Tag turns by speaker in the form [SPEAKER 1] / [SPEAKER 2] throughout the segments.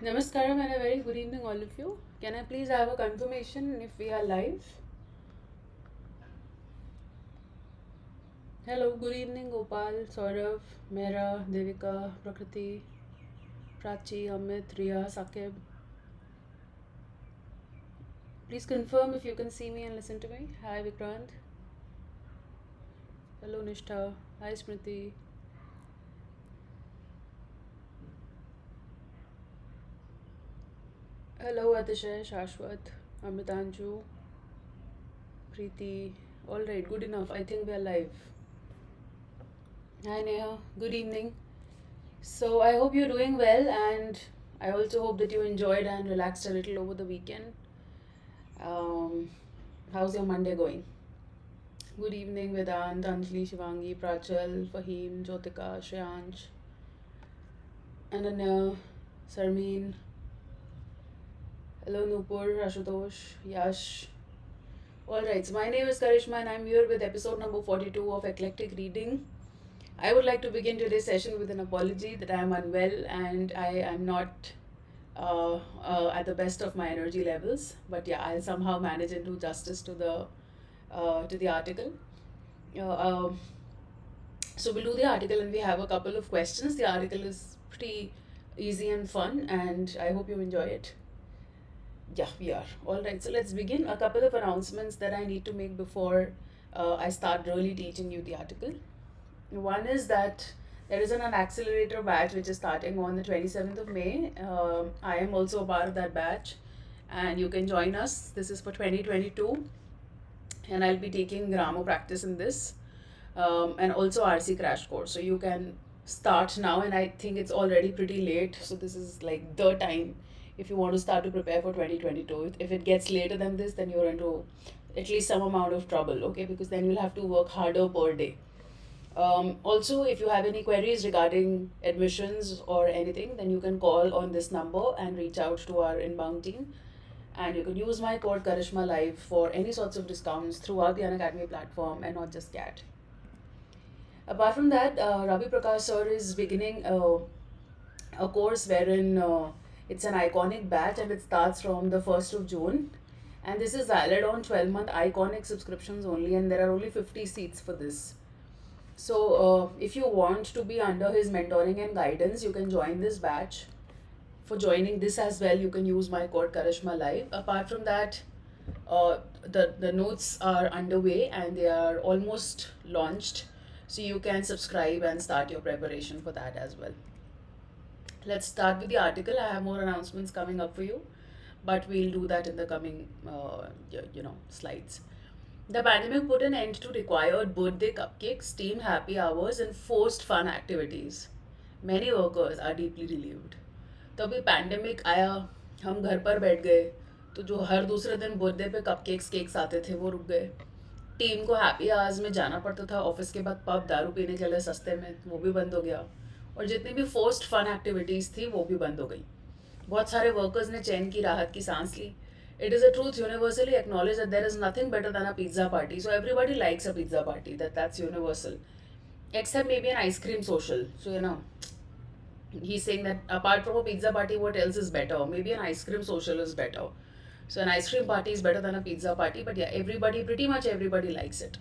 [SPEAKER 1] Namaskaram and a very good evening, all of you. Can I please have a confirmation if we are live? Hello, good evening, Gopal, Saurav, Mehra, Devika, Prakriti, Prachi, Amit, Riya, Sakib. Please confirm if you can see me and listen to me. Hi, Vikrant. Hello, Nishtha. Hi, Smriti. Hello, Atishay, Shashwat, Amitanju, Preeti. All right, good enough. I think we are live. Hi, Neha. Good evening. So I hope you're doing well, and I also hope that you enjoyed and relaxed a little over the weekend. Um, how's your Monday going? Good evening, Vedant, Anjali, Shivangi, Prachal, Fahim, Jyotika, Shreyansh, Ananya, Sarmeen. Hello, Nupur, Ashutosh, Yash. Alright, so my name is Karishma, and I'm here with episode number 42 of Eclectic Reading. I would like to begin today's session with an apology that I am unwell and I am not at the best of my energy levels. But yeah, I'll somehow manage and do justice to the article. Uh, um, so we'll do the article and we have a couple of questions. The article is pretty easy and fun, and I hope you enjoy it. Yeah, we are. All right, so let's begin. A couple of announcements that I need to make before I start really teaching you the article. One is that there is an accelerator batch which is starting on the 27th of May. I am also a part of that batch, and you can join us. This is for 2022, and I'll be taking grammar practice in this, and also RC crash course. So you can start now, and I think it's already pretty late. So this is like the time if you want to start to prepare for 2022. If it gets later than this, then you're into at least some amount of trouble, okay? Because then you'll have to work harder per day. Also, if you have any queries regarding admissions or anything, then you can call on this number and reach out to our inbound team. And you can use my code Karishma Live for any sorts of discounts throughout the Unacademy platform and not just CAT. Apart from that, Ravi Prakash sir is beginning a course wherein it's an iconic batch and it starts from the 1st of June. And this is valid on 12-month iconic subscriptions only, and there are only 50 seats for this. So, if you want to be under his mentoring and guidance, you can join this batch. For joining this as well, you can use my code Karishma Live. Apart from that, the notes are underway and they are almost launched. So, you can subscribe and start your preparation for that as well. Let's start with the article. I have more announcements coming up for you, but we'll do that in the coming, slides. The pandemic put an end to required birthday cupcakes, team happy hours, and forced fun activities. Many workers are deeply relieved. तो अभी pandemic आया, हम घर पर बैठ गए, तो जो हर दूसरे दिन बर्थडे पे केक्स आते थे वो रुक गए. टीम को हैप्पी आवर्स में जाना पड़ता था ऑफिस के बाद पब दारू पीने के लिए सस्ते में, वो भी बंद हो गया. और जितनी भी फोर्स्ड फन एक्टिविटीज़ थी वो भी बंद हो गई. बहुत सारे वर्कर्स ने चैन की राहत की सांस ली. It is a truth universally acknowledged that there is nothing better than a pizza party. So everybody likes a pizza party. That's universal. Except maybe an ice cream social. So he's saying that apart from a pizza party, what else is better? Maybe an ice cream social is better. So an ice cream party is better than a pizza party. But yeah, pretty much everybody likes it.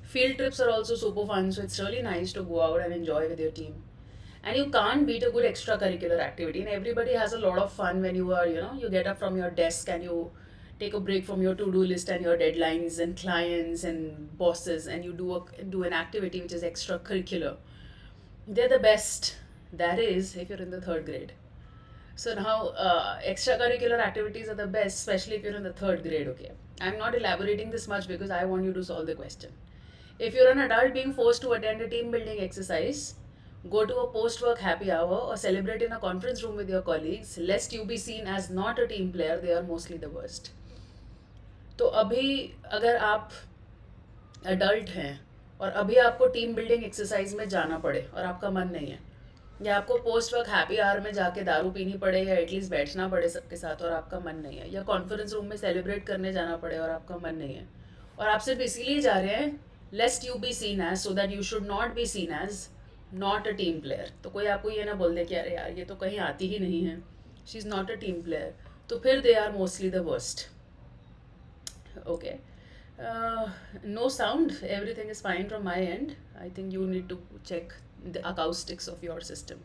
[SPEAKER 1] Field trips are also super fun. So it's really nice to go out and enjoy with your team. And you can't beat a good extracurricular activity, and everybody has a lot of fun when you are, you get up from your desk and you take a break from your to-do list and your deadlines and clients and bosses, and you do an activity which is extracurricular. They're the best. That is if you're in the third grade. So now extracurricular activities are the best, especially if you're in the third grade. Okay, I'm not elaborating this much because I want you to solve the question. If you're an adult being forced to attend a team building exercise, go to a post-work happy hour, or celebrate in a conference room with your colleagues, lest you be seen as not a team player, they are mostly the worst. तो अभी अगर आप adult हैं और अभी आपको team building exercise में जाना पड़े और आपका मन नहीं है, या आपको पोस्ट वर्क हैप्पी आवर में जाके दारू पीनी पड़े या एटलीस्ट बैठना पड़े सबके साथ और आपका मन नहीं है, या कॉन्फ्रेंस रूम में सेलिब्रेट करने जाना पड़े और आपका मन नहीं है, और आप सिर्फ इसीलिए जा रहे हैं lest you be seen as, so that you should not be seen as not a team player, तो कोई आपको ये ना बोल दे कि अरे यार ये तो कहीं आती ही नहीं है, she is not a team player, तो फिर they are mostly the worst. Okay. No sound. Everything is fine from my end. I think you need to check the acoustics of your system.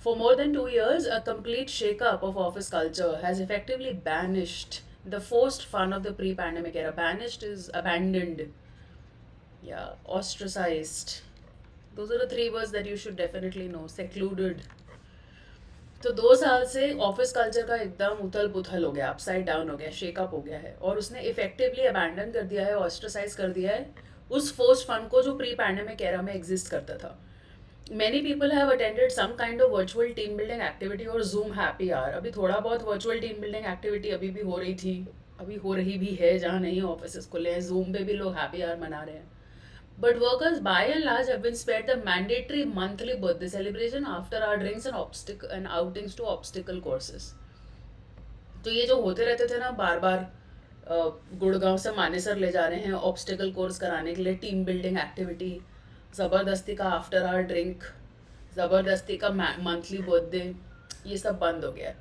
[SPEAKER 1] For more than 2 years, a complete shake-up of office culture has effectively banished the forced fun of the pre-pandemic era. Banished is abandoned. Yeah, ostracized. Those are the three words that you should definitely know. Secluded. तो 2 साल से office culture का एकदम उथल पुथल हो गया, upside down हो गया, शेकअप हो गया है, और उसने इफेक्टिवली अबैंडन कर दिया है, ऑस्ट्रसाइज कर दिया है उस फोर्स्ड फन को जो प्री पैंडेमिक एरा में एग्जिस्ट करता था. Many people have attended some kind of virtual team building activity और जूम हैप्पी आवर. अभी थोड़ा बहुत वर्चुअल टीम बिल्डिंग एक्टिविटी अभी भी हो रही थी, अभी हो रही भी है, जहाँ नहीं ऑफिस खुले हैं, जूम पे भी लोग हैप्पी आवर मना रहे हैं. But workers by and large have been spared the mandatory monthly birthday celebration after our drinks and outings to obstacle courses. तो ये जो होते रहते थे ना बार बार, गुड़गांव से मानेसर ले जा रहे हैं ऑब्स्टिकल कोर्स कराने के लिए, टीम बिल्डिंग एक्टिविटी, ज़बरदस्ती का आफ्टर आवर ड्रिंक, ज़बरदस्ती का मंथली बर्थडे, ये सब बंद हो गया है.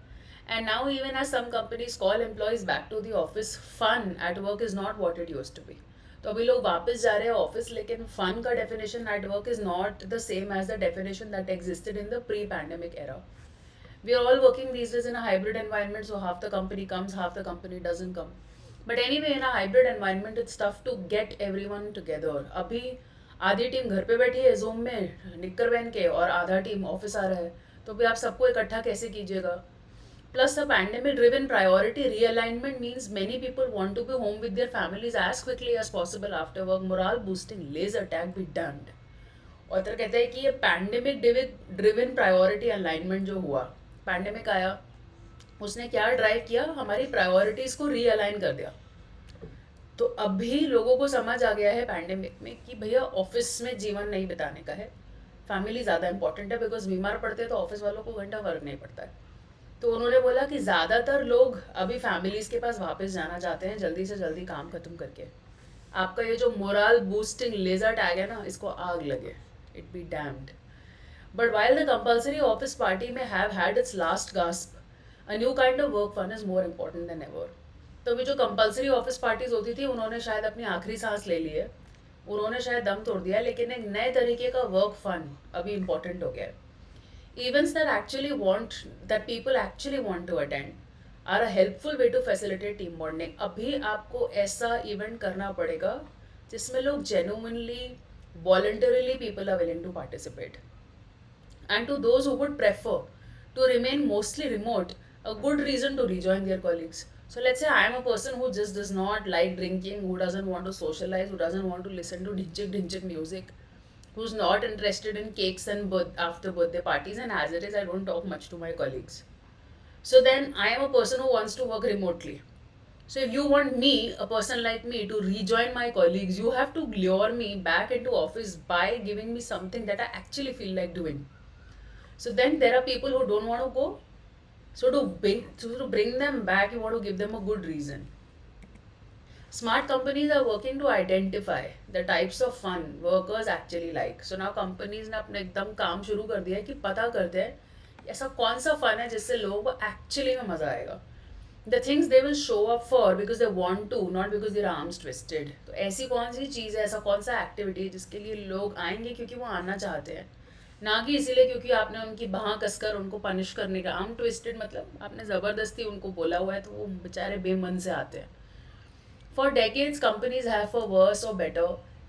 [SPEAKER 1] And now even as some companies call employees back to the office, fun at work is not what it used to be. तो अभी लोग वापस जा रहे हैं ऑफिस, लेकिन फन का definition at work is not the same as the definition that existed in the pre pandemic era. We are all working these days in a hybrid environment, so half the company comes, half the company doesn't come. But anyway, in a hybrid environment it's tough to get everyone together. अभी आधी team घर पे बैठी है zoom में निक्कर पहन के, और आधा टीम ऑफिस आ रहा है, तो भी आप सबको इकट्ठा कैसे कीजिएगा? Plus, the pandemic-driven priority realignment means many people want to be home with their families as quickly as possible after work. Morale-boosting laser tag be damned. Author कहते हैं कि ये पैंडेमिक-ड्रिवन प्रायोरिटी अलाइनमेंट जो हुआ, पैंडेमिक आया, उसने क्या drive किया? हमारी प्रायोरिटीज़ को रीअलाइन कर दिया. तो अभी लोगों को समझ आ गया है पैंडेमिक में कि भैया ऑफिस में जीवन नहीं बिताने का है, फैमिली ज़्यादा इंपॉर्टेंट है, बिकॉज बीमार पड़ते हैं तो ऑफिस वालों को घंटा फर्क नहीं पड़ता है. तो उन्होंने बोला कि ज़्यादातर लोग अभी फैमिलीज़ के पास वापस जाना चाहते हैं जल्दी से जल्दी काम खत्म करके. आपका ये जो मोरल बूस्टिंग लेज़र टैग है ना, इसको आग लगे, it be damned. But while the compulsory office party में have had its last gasp, a new kind of work fun is more important than ever. तो अभी जो कंपल्सरी ऑफिस पार्टीज होती थी, उन्होंने शायद अपनी आखिरी सांस ले ली है, उन्होंने शायद दम तोड़ दिया, लेकिन एक नए तरीके का वर्क फन अभी इम्पॉर्टेंट हो गया है. Events that people actually want to attend are a helpful way to facilitate team bonding. अभी आपको ऐसा इवेंट करना पड़ेगा जिसमें लोग genuinely, voluntarily people are willing to participate. And to those who would prefer to remain mostly remote, a good reason to rejoin their colleagues. So let's say I am a person who just does not like drinking, who doesn't want to socialize, who doesn't want to listen to dhinchik music, who's not interested in cakes and after birthday parties, and as it is, I don't talk much to my colleagues. So then I am a person who wants to work remotely. So if you want me, a person like me, to rejoin my colleagues, you have to lure me back into office by giving me something that I actually feel like doing. So then there are people who don't want to go. So to bring them back, you want to give them a good reason. Smart companies are working to identify the types of fun workers actually like. So now companies ने अपने एकदम काम शुरू कर दिया है कि पता करते हैं ऐसा कौन सा फन है जिससे लोगों को एक्चुअली में मज़ा आएगा. The things they will show up for because they want to, not because their arms twisted. तो ऐसी कौन सी चीज़ है, ऐसा कौन सा एक्टिविटी है जिसके लिए लोग आएंगे क्योंकि वो आना चाहते हैं, ना कि इसीलिए क्योंकि आपने उनकी बाँह कसकर उनको पनिश करने का. आर्म ट्विस्टेड मतलब आपने ज़बरदस्ती उनको बोला हुआ है, तो वो बेचारे बेमन से आते हैं. For decades, companies have, for worse or better,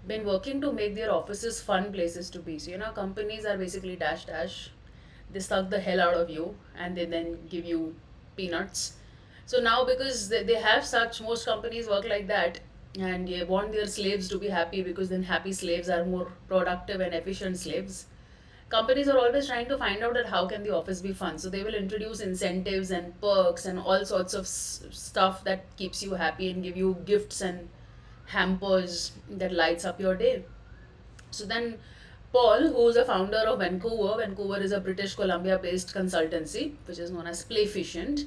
[SPEAKER 1] been working to make their offices fun places to be. So, companies are basically dash. They suck the hell out of you and they then give you peanuts. So now, because they have such, most companies work like that, and they want their slaves to be happy, because then happy slaves are more productive and efficient slaves. Companies are always trying to find out that how can the office be fun. So they will introduce incentives and perks and all sorts of stuff that keeps you happy and give you gifts and hampers that lights up your day. So then Paul, who is a founder of Vancouver is a British Columbia-based consultancy which is known as Playficient.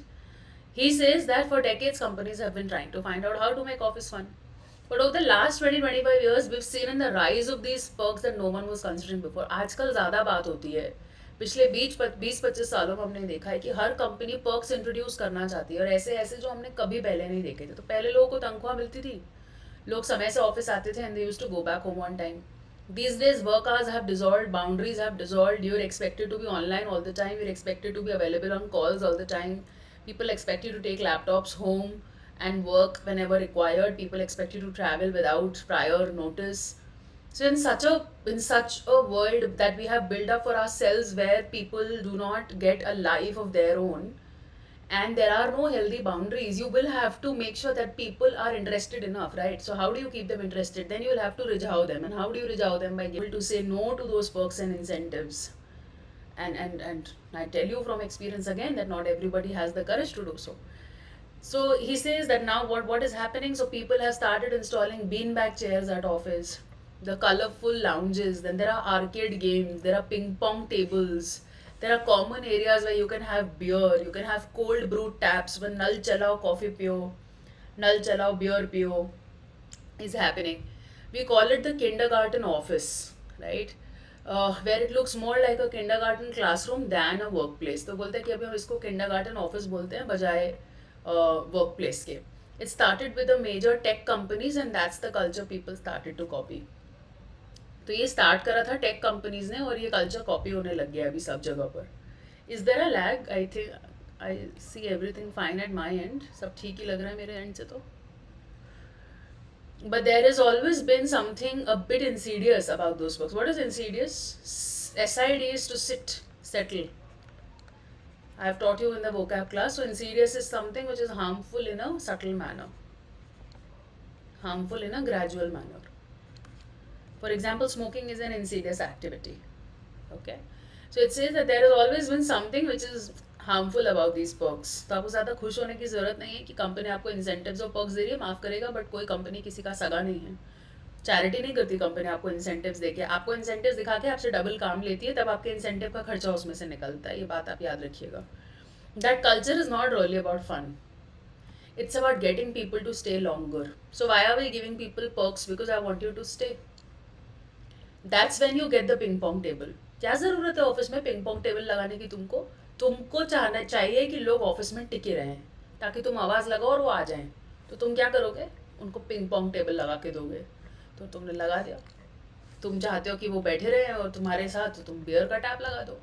[SPEAKER 1] He says that for decades companies have been trying to find out how to make office fun. But over the last 20-25 years, we've seen in the rise of these perks that no one was considering before. आजकल ज़्यादा बात होती है पिछले 20-25 सालों में हमने देखा है कि हर कंपनी पर्क्स इंट्रोड्यूस करना चाहती है, और ऐसे ऐसे जो हमने कभी पहले नहीं देखे थे. तो पहले लोगों को तनख्वाह मिलती थी, लोग समय से ऑफिस आते थे, and they used to go back home on time. These days, work hours have dissolved, boundaries have dissolved. You're expected to be online all the time. You're expected to be available on calls all the time. People expect you to take laptops home and work whenever required. People expect you to travel without prior notice. So in such a world that we have built up for ourselves, where people do not get a life of their own, and there are no healthy boundaries, you will have to make sure that people are interested enough, right? So how do you keep them interested? Then you will have to rijhao them. And how do you rijhao them? By being able to say no to those perks and incentives. And I tell you from experience again that not everybody has the courage to do so. So he says that now what is happening, so people have started installing beanbag chairs at office, the colorful lounges, then there are arcade games, there are ping pong tables, there are common areas where you can have beer, you can have cold brewed taps, when nal chalao coffee pio, nal chalao beer pio is happening. We call it the kindergarten office, right? Where it looks more like a kindergarten classroom than a workplace. तो बोलते हैं कि अभी हम इसको kindergarten office बोलते हैं बजाय workplace के. It started with the major tech companies, and that's the culture people started to copy. तो ये स्टार्ट करा था टेक कंपनीज ने, और ये कल्चर कॉपी होने लग गया अभी सब जगह पर. Is there a lag? I think I see everything fine at my end. सब ठीक ही लग रहा है मेरे एंड से तो. But there has always been something a bit insidious about those books. What is insidious? SID is to sit, settle. I have taught you in the vocab class. So insidious is something which is harmful in a subtle manner, harmful in a gradual manner. For example, smoking is an insidious activity. Okay, so it says that there has always been something which is harmful about these perks. तो आपको ज़्यादा खुश होने की ज़रूरत नहीं है कि कंपनी आपको इंसेंटिव्स और पर्क्स दे रही है, माफ़ करेगा, बट कोई कंपनी किसी का सगा नहीं है. चैरिटी नहीं करती कंपनी आपको इंसेंटिव्स देके. आपको इंसेंटिव्स दिखा के आपसे डबल काम लेती है, तब आपके इंसेंटिव का खर्चा उसमें से निकलता है. ये बात आप याद रखिएगा. That culture is not really about fun. It's about getting people to stay longer. So why are we giving people perks? Because I want you to stay. That's when you get the ping pong table. क्या ज़रूरत है office में ping pong table लगाने की? तुमको चाहना चाहिए कि लोग ऑफिस में टिके रहें, ताकि तुम आवाज़ लगाओ और वो आ जाएं. तो तुम क्या करोगे? उनको पिंग पोंग टेबल लगा के दोगे. तो तुमने लगा दिया. तुम चाहते हो कि वो बैठे रहें और तुम्हारे साथ, तो तुम बियर का टैप लगा दो.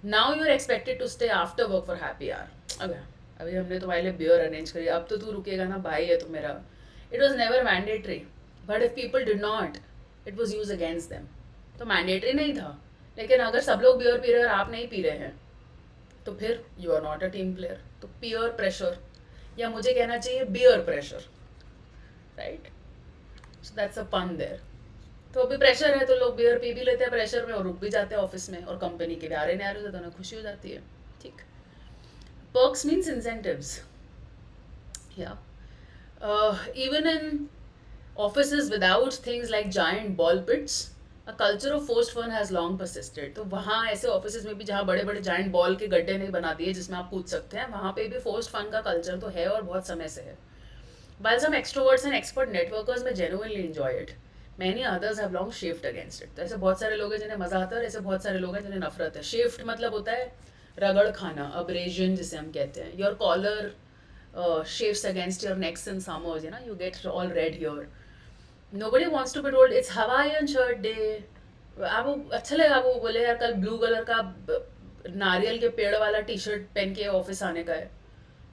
[SPEAKER 1] Now you are expected to stay after work for happy hour. अभी हमने तुम्हारे लिए बियर अरेंज करी, अब तो तू रुकेगा ना, भाई है तो मेरा. It was never mandatory, but if people did not, it was use against them. तो मैंडेटरी नहीं था, लेकिन अगर सब लोग बियर पी रहे हैं और आप नहीं पी रहे हैं, तो फिर you are not a team player. तो पीयर प्रेशर, या मुझे कहना चाहिए beer pressure, right? So that's a pun there. तो अभी प्रेशर है तो लोग बियर पी भी लेते हैं प्रेशर में और रुक भी जाते हैं ऑफिस में, और कंपनी के भी आ रहे नहीं आ रहे तो उन्हें खुशी हो जाती है. ठीक. Perks means incentives. Yeah. Even in offices without things like giant ball pits, a culture of forced fun has long persisted. तो वहाँ ऐसे ऑफिसेज में भी जहाँ बड़े बड़े giant ball के गड्ढे नहीं बना दिए जिसमें आप कूद सकते हैं, वहाँ पे भी forced fun का culture तो है और बहुत समय से है. While some extroverts and expert networkers may genuinely enjoy it, many others have long chafed against it. तो ऐसे बहुत सारे लोग हैं जिन्हें मज़ा आता है, और ऐसे बहुत सारे लोग हैं जिन्हें नफरत है. शेफ्ट मतलब होता है रगड़ खाना, अब्रेजन जिसे हम कहते हैं. Your collar shaves against your necks in summers, you know, you get all red here. Nobody wants to be told it's Hawaiian shirt day. आपको अच्छा लगेगा, आपको बोले यार कल ब्लू कलर का नारियल के पेड़ वाला टी शर्ट पहन के ऑफिस आने का है,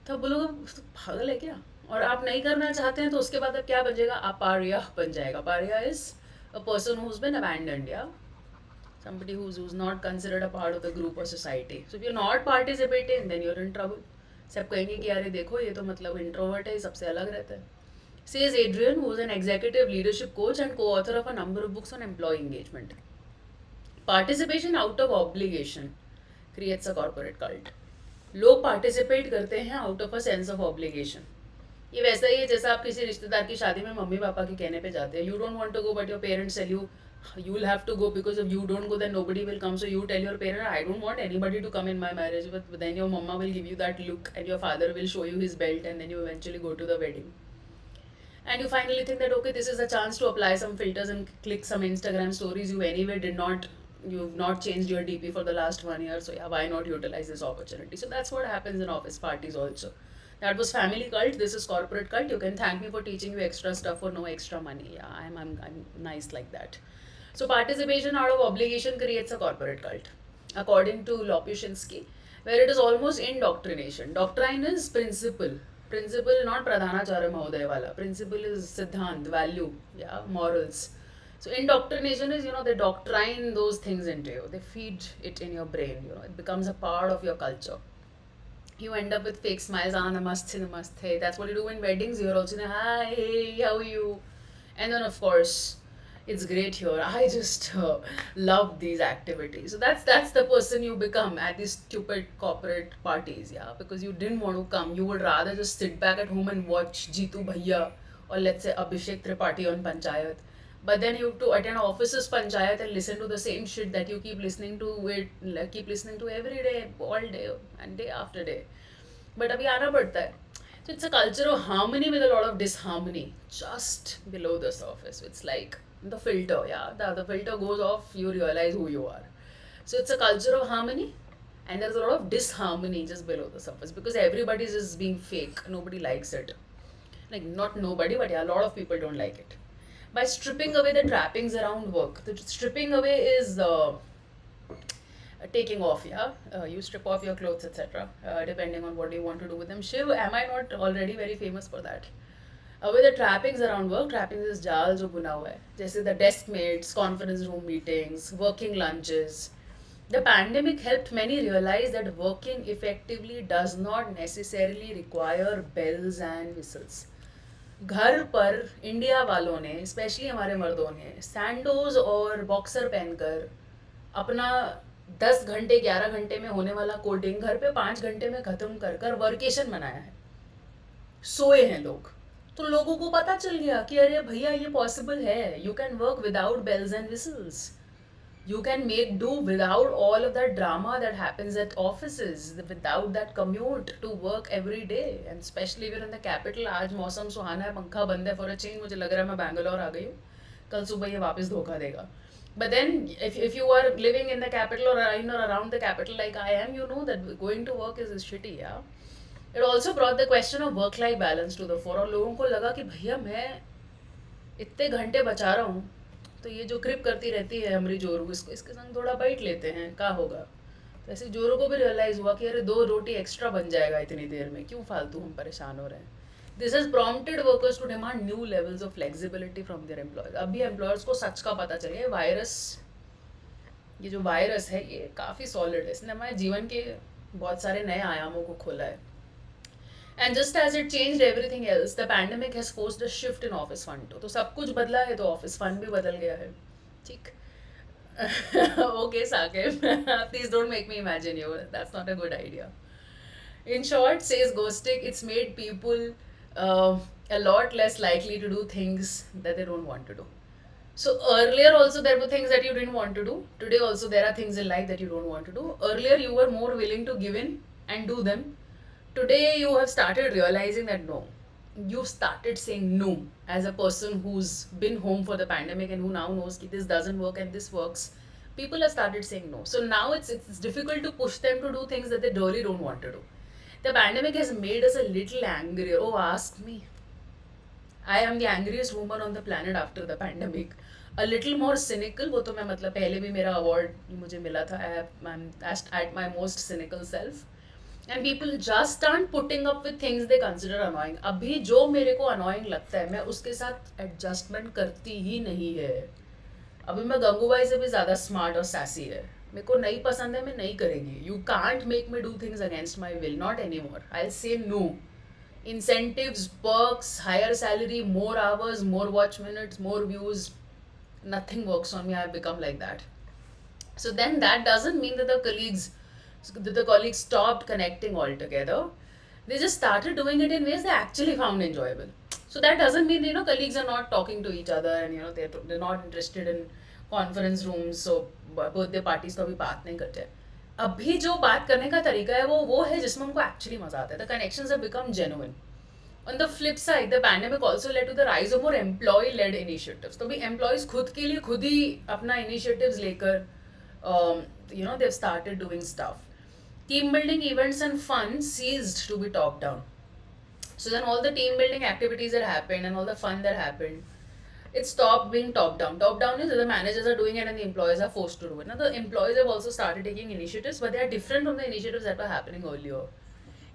[SPEAKER 1] तो बोलोगे पागल है क्या? और आप नहीं करना चाहते हैं तो उसके बाद अब क्या बन जाएगा? अपार्या बन जाएगा. A pariah is a person who has been abandoned, या somebody who's not considered a part of the group or society. So if you're not participating, then you're in trouble. सब कहेंगे कि यार देखो ये तो मतलब इंट्रोवर्ट है, सबसे अलग रहता है. Says Adrian, who's an executive leadership coach and co-author of a number of books on employee engagement. Participation out of obligation creates a corporate cult. लोग participate करते हैं out of a sense of obligation. ये वैसा ही है जैसा आप किसी रिश्तेदार की शादी में मम्मी पापा के कहने पे जाते हैं. You don't want to go but your parents tell you will have to go, because if you don't go then nobody will come. So you tell your parent, I don't want anybody to come in my marriage, but then your mama will give you that look and your father will show you his belt, and then you eventually go to the wedding. And you finally think that okay, this is a chance to apply some filters and click some Instagram stories you anyway did not you've not changed your DP for the last 1 year, so yeah, why not utilize this opportunity? So that's what happens in office parties also. That was family cult, this is corporate cult. You can thank me for teaching you extra stuff for no extra money. Yeah, I'm nice like that. So participation out of obligation creates a corporate cult, according to Lopushinsky, where it is almost indoctrination. Doctrine is principle. Principle, not Pradhanacharya Mahodaya wala. Principle is siddhant, value, yeah, morals. So indoctrination is, they doctrine those things into you. They feed it in your brain, it becomes a part of your culture. You end up with fake smiles, namaste, namaste. That's what you do in weddings. You're also saying, hi, hey, how are you? And then, of course, it's great here. I just love these activities. So that's the person you become at these stupid corporate parties, yeah. Because you didn't want to come. You would rather just sit back at home and watch Jitu Bhaiya or let's say Abhishek Tripathi on Panchayat. But then you have to attend offices Panchayat and listen to the same shit that you keep listening to every day, all day and day after day. But abhi aana padta hai. So it's a culture of harmony with a lot of disharmony just below the surface. It's like the filter, yeah. The filter goes off, you realize who you are. So it's a culture of harmony, and there's a lot of disharmony just below the surface because everybody is just being fake. Nobody likes it. Like, not nobody, but yeah, a lot of people don't like it. By stripping away the trappings around work, the stripping away is taking off, yeah. You strip off your clothes, etc. Depending on what you want to do with them. Shiv, am I not already very famous for that? With the trappings around work, trappings is जाल जो बुना हुआ है, जैसे the desk mates, conference room meetings, working lunches. The pandemic helped many realize that working effectively does not necessarily require bells and whistles. घर पर India वालों ने, स्पेशली हमारे मर्दों ने, सैंडोज और बॉक्सर पहनकर अपना 10 घंटे 11 घंटे में होने वाला कोडिंग घर पे 5 घंटे में ख़त्म कर कर वर्केशन मनाया है. सोए हैं लोग, तो लोगों को पता चल गया कि अरे भैया ये पॉसिबल है. You can work without bells and whistles. You can make do without all of that drama that happens at offices, without that commute to work every day, and especially if you're in the capital. आज मौसम सुहाना है, पंखा बंद है for a change. मुझे लग रहा है मैं बैंगलोर आ गई हूँ, कल सुबह ये वापस धोखा देगा. But then if you are living in the capital or in or around the capital like I am, you know that going to work is shitty, yeah. It also brought the question of work-life balance to the fore. और लोगों को लगा कि भैया मैं इतने घंटे बचा रहा हूँ, तो ये जो क्रिप करती रहती है हमारी जोरू, इसके संग थोड़ा बैठ लेते हैं, क्या होगा. तो ऐसे जोरू को भी रियलाइज़ हुआ कि अरे 2 रोटी एक्स्ट्रा बन जाएगा इतनी देर में, क्यों फालतू हम परेशान हो रहे हैं. This has prompted workers to demand new levels of flexibility from their employers. अभी एम्प्लॉयर्स को सच का पता चल गया. ये जो वायरस है ये काफ़ी सॉलिड है. इसने हमारे जीवन के बहुत सारे नए आयामों को खोला है. And just as it changed everything else, the pandemic has forced a shift in office fun too. तो सब कुछ बदला है तो office fun भी बदल गया है. ठीक. Okay, Sakib. Please don't make me imagine you. That's not a good idea. In short, says Ghostic, it's made people a lot less likely to do things that they don't want to do. So earlier also there were things that you didn't want to do. Today also there are things in life that you don't want to do. Earlier you were more willing to give in and do them. Today you have started realizing that no. You've started saying no as a person who's been home for the pandemic and who now knows that this doesn't work and this works. People have started saying no. So now it's difficult to push them to do things that they really don't want to do. The pandemic has made us a little angrier. Oh, ask me. I am the angriest woman on the planet after the pandemic. A little more cynical. वो तो मैं मतलब पहले भी मेरा award मुझे मिला था. I'm at my most cynical self. And people just aren't putting up with things they consider annoying. अभी जो मेरे को annoying लगता है मैं उसके साथ adjustment करती ही नहीं है. अभी मैं गंगूबाई से भी ज़्यादा smart और sassy है. मेरे को नहीं पसंद है, मैं नहीं करेंगी. You can't make me do things against my will. Not anymore. I'll say no. Incentives, perks, higher salary, more hours, more watch minutes, more views. Nothing works on me. I've become like that. So then that doesn't mean that the colleagues stopped connecting altogether. They just started doing it in ways they actually found enjoyable. So that doesn't mean colleagues are not talking to each other and they're not interested in conference rooms. So birthday parties तो अभी बात नहीं करते. अभी जो बात करने का तरीका है वो है जिसमें उनको actually मजा आता है. The connections have become genuine. On the flip side, the pandemic also led to the rise of more employee-led initiatives. तो भी employees खुद के लिए खुद ही अपना initiatives लेकर they've started doing stuff. Team building events and fun ceased to be top down. So then all the team building activities that happened and all the fun that happened, it stopped being top down. Top down is the managers are doing it and the employees are forced to do it. Now the employees have also started taking initiatives, but they are different from the initiatives that were happening earlier.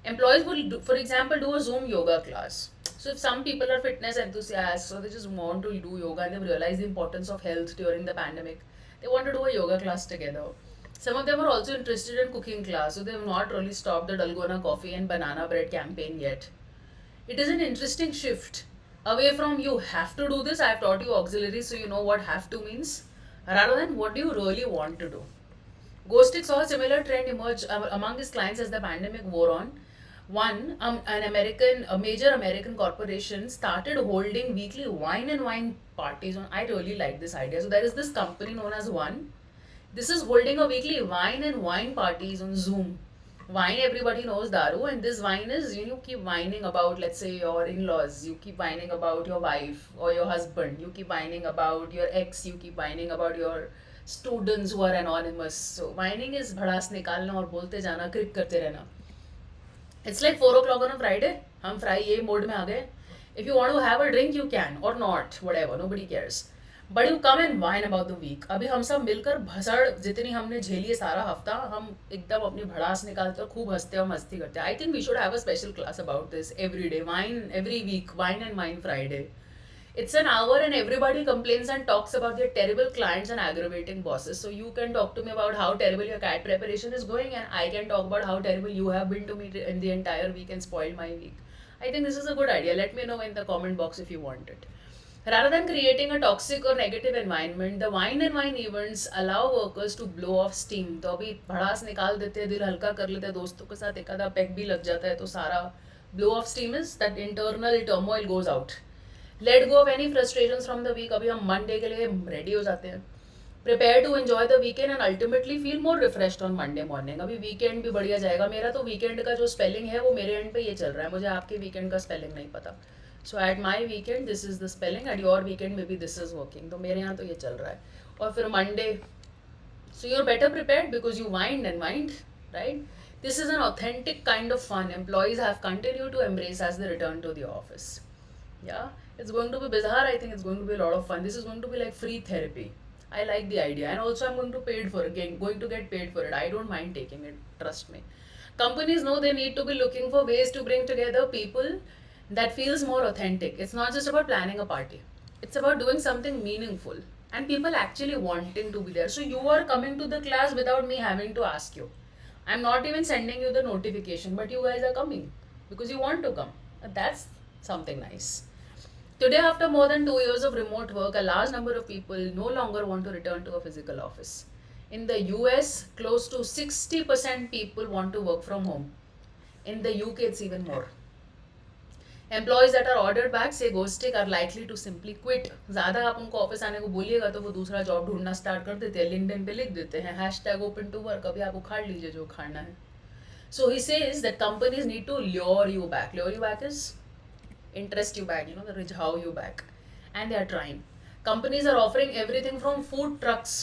[SPEAKER 1] Employees will, for example, do a Zoom yoga class. So if some people are fitness enthusiasts, so they just want to do yoga and they've realized the importance of health during the pandemic, they want to do a yoga class together. Some of them are also interested in cooking class, so they have not really stopped the Dalgona coffee and banana bread campaign yet. It is an interesting shift away from you have to do this, I have taught you auxiliary so you know what have to means, rather than what do you really want to do. Ghostic saw a similar trend emerge among his clients as the pandemic wore on. One, a major American corporation started holding weekly wine and wine parties on. I really like this idea. So there is this company known as One. This is holding a weekly wine and wine parties on Zoom. Wine, everybody knows daru, and this wine is, you keep whining about, let's say, your in-laws, you keep whining about your wife or your husband, you keep whining about your ex, you keep whining about your students who are anonymous. So whining is भड़ास निकालना और बोलते जाना, क्रिक करते रहना. It's like 4 o'clock on a Friday. हम fry ये mode में आ गए. If you want to have a drink, you can or not, whatever, nobody cares. But you come and whine about the week. अभी हम सब मिलकर भसड़ जितनी हमने झेली है सारा हफ्ता, हम एकदम अपनी भड़ास निकालते और खूब हंसते और मस्ती करते. I think we should have a special class about this every day. Wine every week. Wine and Wine Friday. It's an hour and everybody complains and talks about their terrible clients and aggravating bosses. So you can talk to me about how terrible your CAT preparation is going, and I can talk about how terrible you have been to me in the entire week and spoiled my week. I think this is a good idea. Let me know in the comment box if you want it. Rather than creating a toxic or negative environment, the Wine and Wine events allow workers to blow off steam. तो अभी भड़ास निकाल देते हैं, दिल हल्का कर लेते हैं, दोस्तों के साथ एक आधा पैक भी लग जाता है, तो सारा blow off steam is that internal turmoil goes out. Let go of any frustrations from the week. अभी हम Monday के लिए ready हो जाते हैं. Prepare to enjoy the weekend and ultimately feel more refreshed on Monday morning. अभी weekend भी बढ़िया जाएगा. मेरा तो weekend का जो spelling है वो मेरे end पे ये चल रहा है. मुझे आपके weekend का spelling नहीं पता. So at my weekend this is the spelling. At your weekend maybe this is working. तो मेरे यहाँ तो ये चल रहा है. और फिर Monday, so you're better prepared because you whined and whined, right? This is an authentic kind of fun employees have continued to embrace as they return to the office. Yeah, it's going to be bizarre. I think it's going to be a lot of fun. This is going to be like free therapy. I like the idea, and also I'm going to paid for it. Going to get paid for it. I don't mind taking it. Trust me. Companies know they need to be looking for ways to bring together people that feels more authentic. It's not just about planning a party. It's about doing something meaningful and people actually wanting to be there. So you are coming to the class without me having to ask you. I'm not even sending you the notification, but you guys are coming because you want to come. That's something nice. Today, after more than 2 years of remote work, a large number of people no longer want to return to a physical office. In the US, close to 60% people want to work from home. In the UK, it's even more. Employees that are ordered back say ghostic are likely to simply quit. ज़्यादा आप उनको office आने को बोलिएगा तो वो दूसरा job ढूंढना स्टार्ट कर देते हैं. लिंक्डइन पे लिख देते हैं #open to work. अभी आप उखाड़ लीजिए जो उखाड़ना है. So he says that companies need to lure you back. Lure you back is interest you back, the rijhaw you back, and they are trying. Companies are offering everything from food trucks,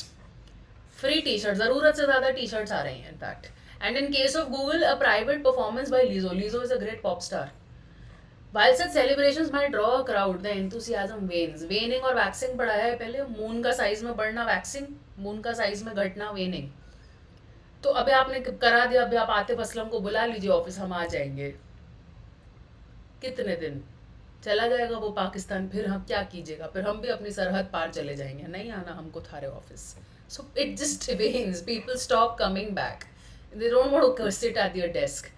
[SPEAKER 1] free t-shirts, ज़रूरत से ज़्यादा t-shirts आ रही हैं in fact. And in case of Google, a private performance by Lizzo. Lizzo is a great pop star. While such celebrations might draw a crowd, the enthusiasm wanes. Waning और waxing पढ़ाया है पहले. Moon का size में बढ़ना waxing, moon का size में घटना waning. तो अभी आपने करा दिया. अभी आप आतिफ असलम को बुला लीजिए ऑफिस, हम आ जाएंगे. कितने दिन चला जाएगा वो पाकिस्तान, फिर हम क्या कीजिएगा, फिर हम भी अपनी सरहद पार चले जाएंगे. नहीं आना हमको थारे office. So it just wanes. People stop coming back. They don't want to sit at their desk.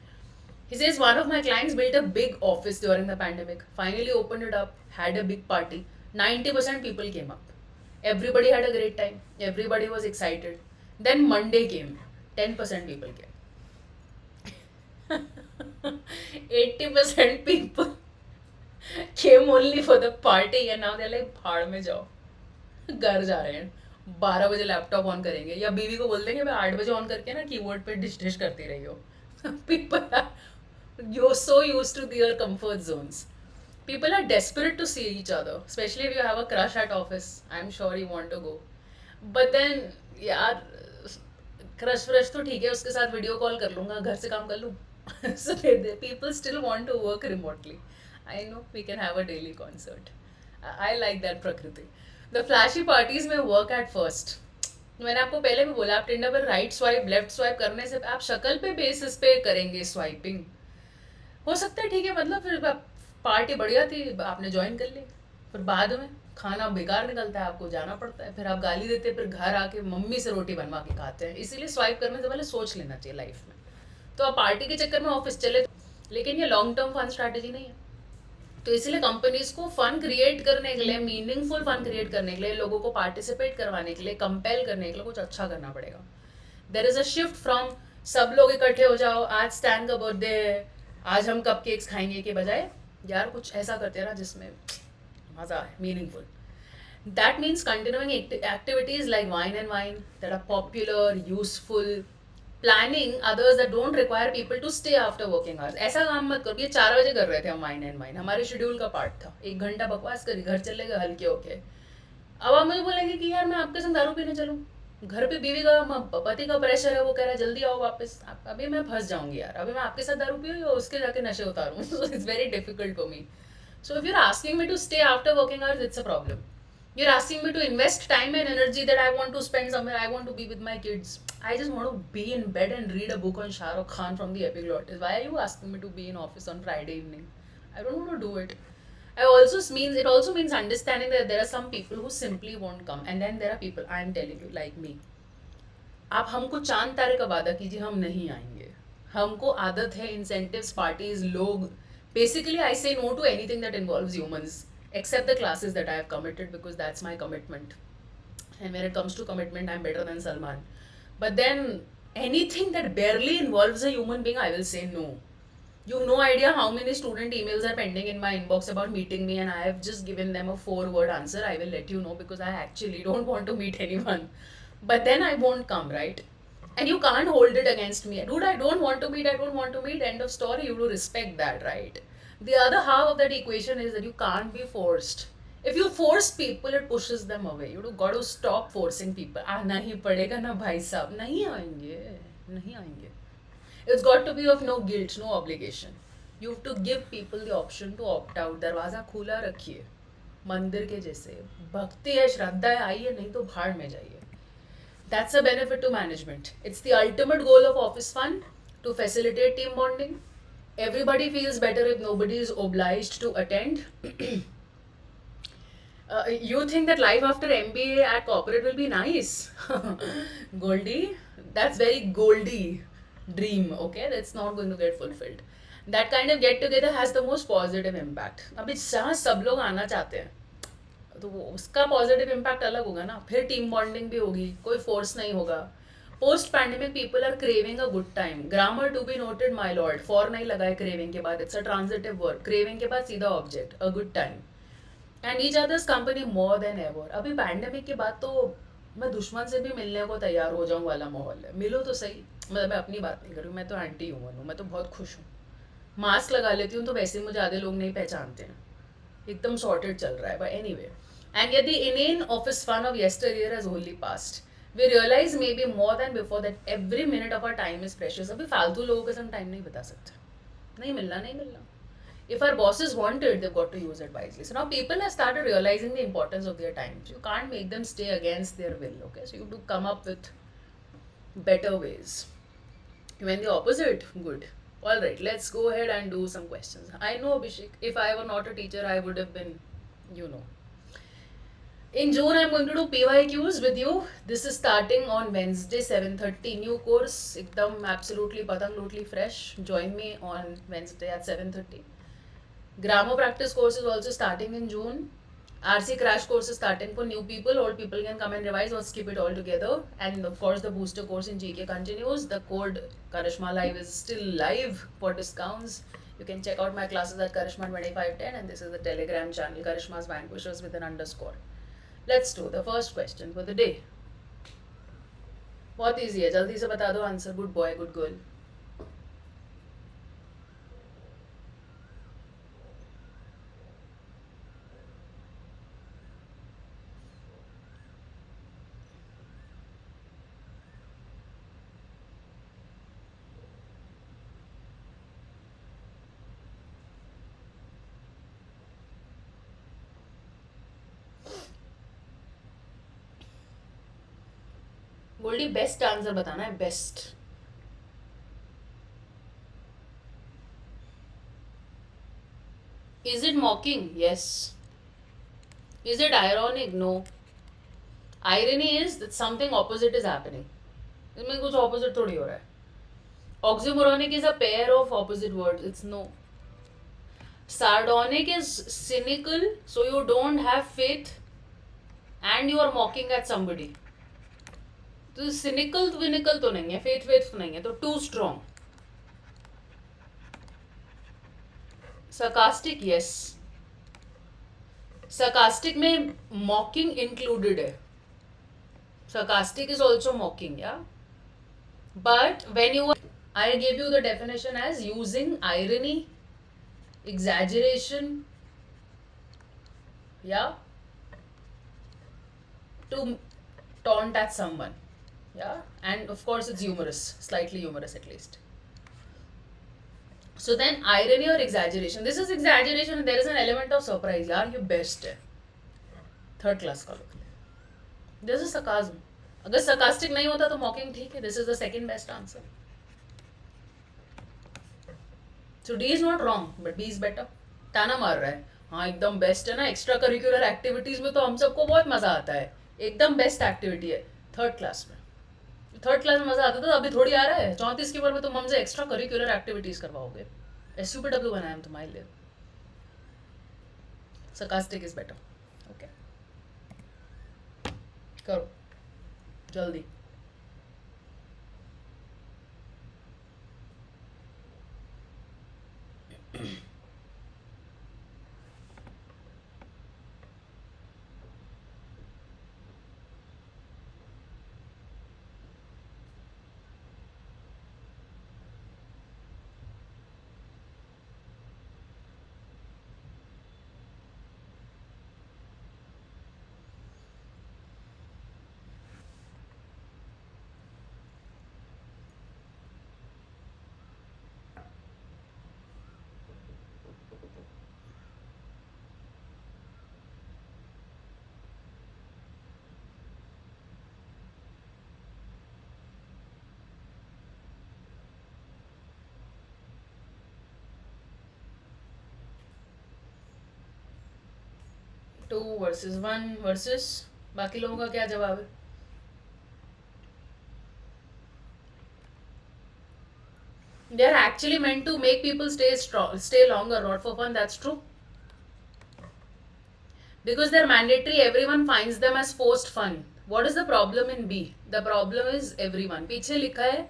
[SPEAKER 1] He says one of my clients built a big office during the pandemic, finally opened it up, had a big party. 90% people came up. Everybody had a great time. Everybody was excited. Then Monday came. 10% people came. 80% people came only for the party and now they're like भाड़ में जाओ, घर जा रहे हैं. 12 बजे laptop on करेंगे या बीवी को बोल देंगे मैं 8 बजे ऑन करके ना कीबोर्ड पे डिश करती रही हो. People are you're so used to their comfort zones. People are desperate to see each other, especially if you have a crush at office. I'm sure you want to go. But then, yeah, crush व्रश तो ठीक है, उसके साथ video call कर लूँगा, घर से काम कर लूँ. So people still want to work remotely. I know we can have a daily concert. I like that प्रकृति. The flashy parties में work at first. मैंने आपको पहले भी बोला, आप टिंडर पर राइट स्वाइप लेफ्ट स्वाइप करने से आप शक्ल पे बेसिस पे करेंगे स्वाइपिंग. हो सकता है ठीक है, मतलब फिर पार्टी बढ़िया थी, आपने ज्वाइन कर ली, फिर बाद में खाना बेकार निकलता है, आपको जाना पड़ता है, फिर आप गाली देते हैं, फिर घर आके मम्मी से रोटी बनवा के खाते हैं. इसीलिए स्वाइप करने से पहले सोच लेना चाहिए लाइफ में. तो आप पार्टी के चक्कर में ऑफिस चले, लेकिन ये लॉन्ग टर्म फन स्ट्रैटेजी नहीं है. तो इसीलिए कंपनीज को फन क्रिएट करने के लिए, मीनिंगफुल फन क्रिएट करने के लिए, लोगों को पार्टिसिपेट करवाने के लिए, कंपेल करने के लिए कुछ अच्छा करना पड़ेगा. There is a shift from सब लोग इकट्ठे हो जाओ, आज स्टैन का बर्थडे है, आज हम कप केक्स खाएंगे, के बजाय यार कुछ ऐसा करते हैं ना जिसमें मजा है, meaningful. That means continuing activities like wine and wine that are popular, useful, planning others that don't require people to stay after working hours. ऐसा काम मत करो. ये 4 बजे कर रहे थे हम वाइन एंड वाइन, हमारे शेड्यूल का पार्ट था. 1 घंटा बकवास करी, घर चले गए हल्के होके. अब आप मुझे बोलेंगे कि यार मैं आपके संग दारू पीने चलूँ, घर पे बीवी का पति का प्रेशर है, वो कह रहा है जल्दी आओ वापस. अभी मैं फंस जाऊंगी यार, अभी मैं आपके साथ दारू पीऊँ या उसके जाके नशे उतारूँ. So it's very difficult for me. So if you are asking me to stay after working hours, it's a problem. You're asking me to invest time and energy that I want to spend somewhere. I want to be with my kids. I just want to be in bed and read a book on Shah Rukh Khan from the Epiglottis. Why are you asking me to be in office on Friday evening? I don't want to do it. It also means understanding that there are some people who simply won't come, and then there are people, I am telling you, like me. आप हमको चांद तारे का वादा कीजिए, हम नहीं आएंगे. हमको आदत है incentives, parties, लोग. Basically, I say no to anything that involves humans. Except the classes that I have committed, because that's my commitment. And when it comes to commitment, I'm better than Salman. But then anything that barely involves a human being, I will say no. You have no idea how many student emails are pending in my inbox about meeting me, and I have just given them a 4-word answer. I will let you know because I actually don't want to meet anyone. But then I won't come, right? And you can't hold it against me. Dude, I don't want to meet, I don't want to meet, end of story. You do respect that, right? The other half of that equation is that you can't be forced. If you force people, it pushes them away. You got to stop forcing people. आना ही पड़ेगा ना भाई साहब, नहीं आएंगे, नहीं आएंगे. It's got to be of no guilt, no obligation. You have to give people the option to opt out. दरवाज़ा खुला रखिए, मंदिर के जैसे. भक्ति है, श्रद्धा है, आइए, नहीं तो भाड़ में जाइए. That's a benefit to management. It's the ultimate goal of office fun, to facilitate team bonding. Everybody feels better if nobody is obliged to attend. You think that life after MBA at corporate will be nice? Goldie, that's very Goldie dream, okay? That's not going to get fulfilled. That kind of get together has the most positive impact. अभी जहाँ सब लोग आना चाहते हैं, तो वो उसका पॉजिटिव इम्पैक्ट अलग होगा ना. फिर टीम बॉन्डिंग भी होगी, कोई फोर्स नहीं होगा. Post pandemic people are craving a good time. Grammar to be noted my lord, for नहीं लगाए क्रेविंग के बाद. It's a transitive word. Craving के बाद सीधा object, a good time. And each other's company more than ever. अभी pandemic के बाद तो मैं दुश्मन से भी मिलने को तैयार हो जाऊँ वाला माहौल है. मिलो तो सही. मतलब मैं अपनी बात नहीं कर रही हूँ, मैं तो एंटी ह्यूमन हूँ, मैं तो बहुत खुश हूँ. मास्क लगा लेती हूँ तो वैसे मुझे आधे लोग नहीं पहचानते हैं. एकदम सॉर्टेड चल रहा है. But any way, and yet the inane office fun of yesteryear has wholly passed. We realize maybe more than before that every minute of our time is precious. अभी फालतू लोगों के संग टाइम नहीं बिता सकते. नहीं मिलना, नहीं मिलना. If our bosses want it, they've got to use it wisely. So now people have started realizing the importance of their time. So you can't make them stay against their will, okay? So you have to come up with better ways. When the opposite, good. Alright, let's go ahead and do some questions. I know, Abhishek, if I were not a teacher, I would have been, you know. In June, I'm going to do PYQs with you. This is starting on Wednesday, 7:30. New course, ekdam absolutely patanglootly fresh. Join me on Wednesday at 7:30. Grammar practice course is also starting in June. RC crash course is starting for new people. Old people can come and revise or skip it all together. And of course, the booster course in GK continues. The code Karishma Live is still live for discounts. You can check out my classes at Karishma2510, and this is the Telegram channel, Karishma's Vanquishers with an underscore. Let's do the first question for the day. बहुत easy है, जल्दी से बता दो answer. Good boy, good girl. Goldie best answer बताना है, best. Is it mocking? Yes. Is it ironic? No. Irony is that something opposite is happening. इसमें कुछ opposite थोड़ी हो रहा है. Oxymoronic is a pair of opposite words. It's no. Sardonic is cynical, so you don't have faith and you are mocking at somebody. तो cynical तो winical तो नहीं है, faith तो नहीं है, तो too strong. Sarcastic, yes. Sarcastic में mocking included है. Sarcastic is also mocking, yeah. But when you, I gave you the definition as using irony, exaggeration, yeah, to taunt at someone, yeah, and of course it's humorous, slightly humorous at least. So then irony or exaggeration. This is exaggeration. There is an element of surprise. यार ये best है. Third class का लोग. This is sarcasm. अगर sarcastic नहीं होता तो mocking ठीक है. This is the second best answer. So D is not wrong, but B is better. ताना मार रहा है. हाँ एकदम best है ना. Extra curricular activities में तो हम सबको बहुत मजा आता है. एकदम best activity है. Third class में. थर्ड क्लास में मजा आता था, अभी थोड़ी आ रहा है. 34 के बार में तुम हमसे एक्स्ट्रा करिकुलर एक्टिविटीज करवाओगे. SUPW बनाया हम तुम्हारे लिए. sarcastic is better. ओके करो जल्दी. टू वर्सेस 1 वर्सेस बाकी लोगों का क्या जवाब है? They are actually meant to make people stay longer, not for fun. That's true. Because they're mandatory, everyone finds them as forced fun. What is the problem in B? The problem is everyone. पीछे लिखा है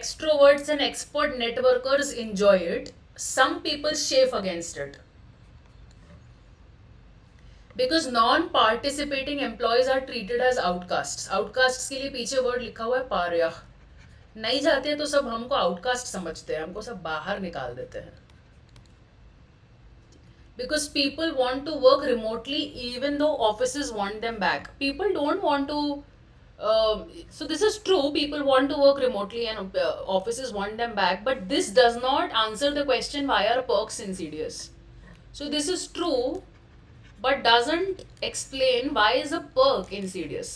[SPEAKER 1] extroverts and expert networkers enjoy it. Some people chafe against it. Because non-participating employees are treated as outcasts. Outcasts के लिए पीछे word लिखा हुआ है पार्या. नहीं जाते हैं तो सब हमको outcast समझते हैं, हमको सब बाहर निकाल देते हैं. Because people want to work remotely even though offices want them back. People don't want to. So this is true. People want to work remotely and offices want them back. But this does not answer the question why are perks insidious. So this is true. But doesn't explain why is a perk insidious.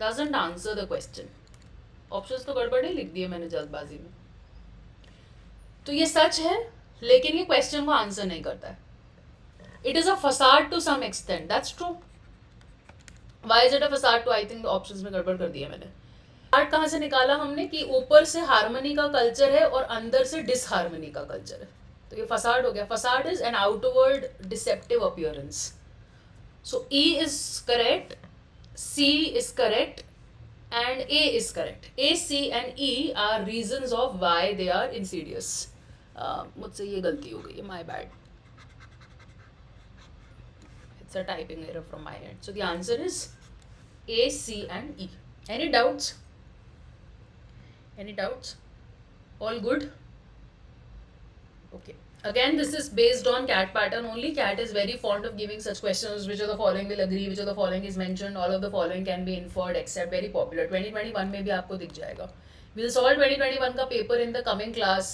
[SPEAKER 1] Doesn't answer the question. Options तो गड़बड़ ही लिख दिए मैंने जल्दबाजी में. तो ये सच है, लेकिन ये क्वेश्चन को आंसर नहीं करता है. It is a facade to some extent. That's true. Why is it a facade to? I think the options में गड़बड़ कर दिया मैंने. आर्ट कहाँ से निकाला हमने कि ऊपर से हार्मनी का कल्चर है और अंदर से डिसहार्मनी का कल्चर है. तो ये फसाड हो गया. Facade is an outward deceptive appearance. So E is correct, C is correct and A is correct. A, C and E are reasons of why they are insidious. मुझसे ये गलती हो गई है, my bad. It's a typing error from my end. So the answer is A, C and E. Any doubts? Any doubts? All good? Okay. Again, this is based on CAT pattern only. CAT is very fond of giving such questions. Which of the following will agree? Which of the following is mentioned? All of the following can be inferred except very popular. 2021 में भी आपको दिख जाएगा. We'll solve 2021 का paper in the coming class,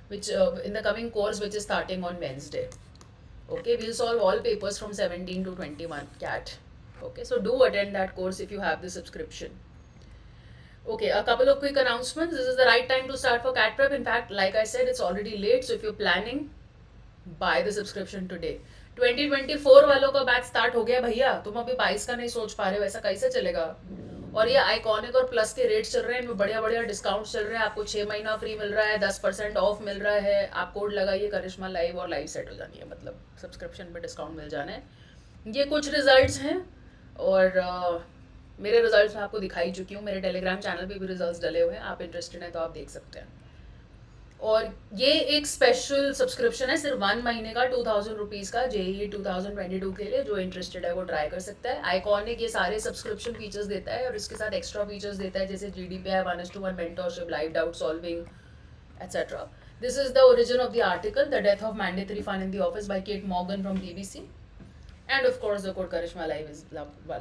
[SPEAKER 1] which in the coming course which is starting on Wednesday. Okay, we'll solve all papers from 17 to 21 CAT. Okay, so do attend that course if you have the subscription. Okay, a couple of quick announcements. This is the right time to start for CAT prep. In fact, like I said, it's already late. So if you're planning, buy the subscription today. 2024 वालों का batch start हो गया भैया. तुम अभी 22 का नहीं सोच पा रहे हो, ऐसा कैसे चलेगा? और ये आइकॉनिक और प्लस के रेट्स चल रहे हैं, इनमें बढ़िया बढ़िया डिस्काउंट चल रहे हैं. आपको 6 महीना फ्री मिल रहा है, 10% ऑफ मिल रहा है. आप कोड लगाइए करिश्मा लाइव और लाइव सेट हो जानी है, मतलब सब्सक्रिप्शन पे डिस्काउंट मिल जाना है. ये कुछ रिजल्ट्स हैं और मेरे रिजल्ट्स मैं आपको दिखाई चुकी हूँ. मेरे टेलीग्राम चैनल पे भी रिजल्ट्स डले हुए हैं, आप इंटरेस्टेड हैं तो आप देख सकते हैं. और ये एक स्पेशल सब्सक्रिप्शन है सिर्फ 1 महीने का 2000 रुपीज़ का JEE 2022 के लिए. जो इंटरेस्टेड है वो ट्राई कर सकता है. आइकॉनिक ये सारे सब्सक्रिप्शन फीचर्स देता है और इसके साथ एक्स्ट्रा फीचर्स देता है जैसे GDPI 1:1 mentorship, live doubt solving etcetera. This is the origin of the article, The Death of Mandatory Fun in the Office by Kate Morgan from BBC. And of course the code Karishma Live is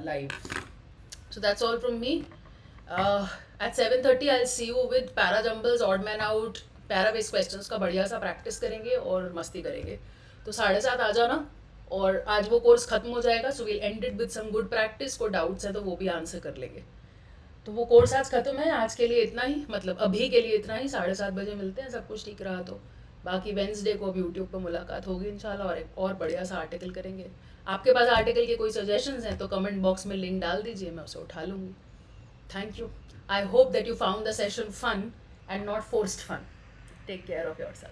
[SPEAKER 1] live. So that's all from me. At 7:30 I'll see you with para jumbles, odd man out, para based questions का बढ़िया सा practice करेंगे और मस्ती करेंगे. तो 7:30 आ जाना. और आज वो कोर्स खत्म हो जाएगा, so we'll end it with some good practice. को डाउट्स है तो वो भी आंसर कर लेंगे. तो वो कोर्स आज खत्म है. आज के लिए इतना ही, मतलब अभी के लिए इतना ही. 7:30 बजे मिलते हैं, सब कुछ ठीक रहा तो. बाकी वेंसडे को अब यूट्यूब पर मुलाकात होगी इंशाल्लाह और एक और बढ़िया सा आर्टिकल करेंगे. आपके पास आर्टिकल के कोई सजेशंस हैं तो कमेंट बॉक्स में लिंक डाल दीजिए, मैं उसे उठा लूँगी. Thank you. I hope that you found the session fun and not forced fun. Take care of yourself.